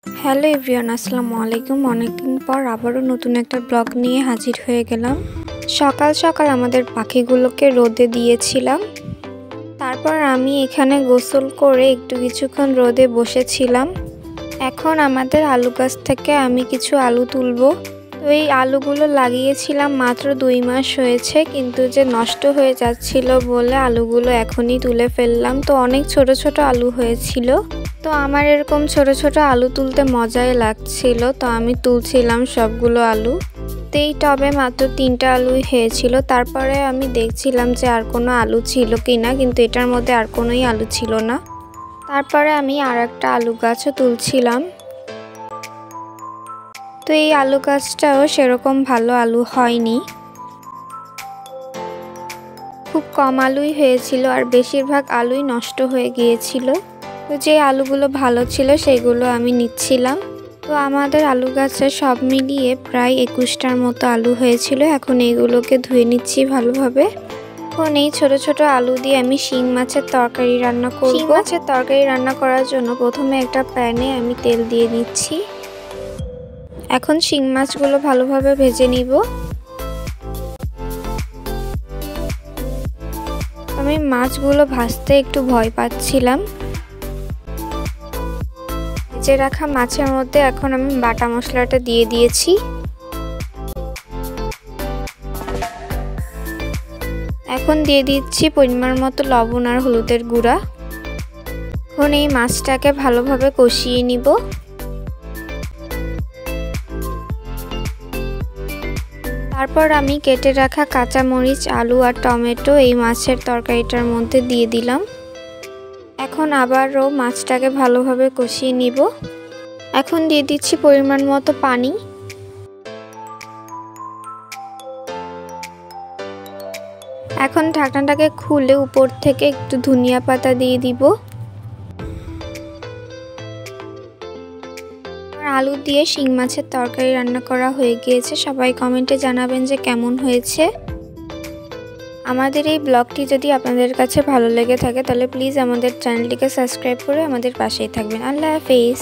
Hello everyone, আসসালামু আলাইকুম। অনেকদিন পর আবারও নতুন একটা ব্লগ নিয়ে হাজির হয়ে গেলাম। সকাল সকাল আমাদের পাখিগুলোকে রোদে দিয়েছিলাম। তারপর আমি এখানে গোসল করে একটু কিছুক্ষণ রোদে বসেছিলাম। এখন আমাদের আলু গাছ থেকে আমি কিছু আলু তুলবো। তো এই আলুগুলো লাগিয়েছিলাম মাত্র 2 মাস হয়েছে, কিন্তু যে নষ্ট হয়ে যাচ্ছিল বলে আলুগুলো এখনই তুলে ফেললাম। তো অনেক ছোট ছোট আলু হয়েছিল। তো আমার এরকম ছোট ছোট আলু তুলতে মজাই লাগছিল, তো আমি তুলছিলাম সবগুলো আলু। তো এই টবে মাত্র 3টা আলুই হয়েছিল। তারপরে আমি দেখছিলাম যে আর কোনো আলু ছিল কিনা, কিন্তু এটার মধ্যে আর কোনোই আলু ছিল না। তারপরে আমি আর একটা আলু গাছও তুলছিলাম। তো এই আলু গাছটাও সেরকম ভালো আলু হয়নি, খুব কম আলুই হয়েছিল আর বেশিরভাগ আলুই নষ্ট হয়ে গিয়েছিল। তো যে আলুগুলো ভালো ছিল সেগুলো আমি নিচ্ছিলাম। তো আমাদের আলু গাছে সব মিলিয়ে প্রায় 21টার মতো আলু হয়েছিল। এখন এইগুলোকে ধুয়ে নিচ্ছি ভালোভাবে। এখন এই ছোট ছোট আলু দিয়ে আমি শিং মাছের তরকারি রান্না করব। শিং মাছের তরকারি রান্না করার জন্য প্রথমে একটা প্যানে আমি তেল দিয়ে নিচ্ছি। এখন শিং মাছগুলো ভালোভাবে ভেজে নিব। আমি মাছগুলো ভাজতে একটু ভয় পাচ্ছিলাম। ভেজে রাখা মাছের মধ্যে এখন আমি বাটা মশলাটা দিয়ে দিয়েছি। এখন দিয়ে দিচ্ছি পরিমাণ মতো লবণ আর হলুদের গুঁড়া। এখন এই মাছটাকে ভালোভাবে কষিয়ে নিব। তারপর আমি কেটে রাখা কাঁচামরিচ, আলু আর টমেটো এই মাছের তরকারিটার মধ্যে দিয়ে দিলাম। এখন আবারও মাছটাকে ভালোভাবে কষিয়ে নিব। এখন দিয়ে দিচ্ছি পরিমাণ মতো পানি। এখন ঢাকনাটাকে খুলে উপর থেকে একটু ধনিয়া পাতা দিয়ে দিব। আলু দিয়ে শিং মাছের তরকারি রান্না করা হয়ে গিয়েছে। সবাই কমেন্টে জানাবেন যে কেমন হয়েছে। আমাদের এই ব্লগটি যদি আপনাদের কাছে ভালো লেগে থাকে তাহলে প্লিজ আমাদের চ্যানেলটিকে সাবস্ক্রাইব করে আমাদের পাশেই থাকবেন। আল্লাহ হাফেজ।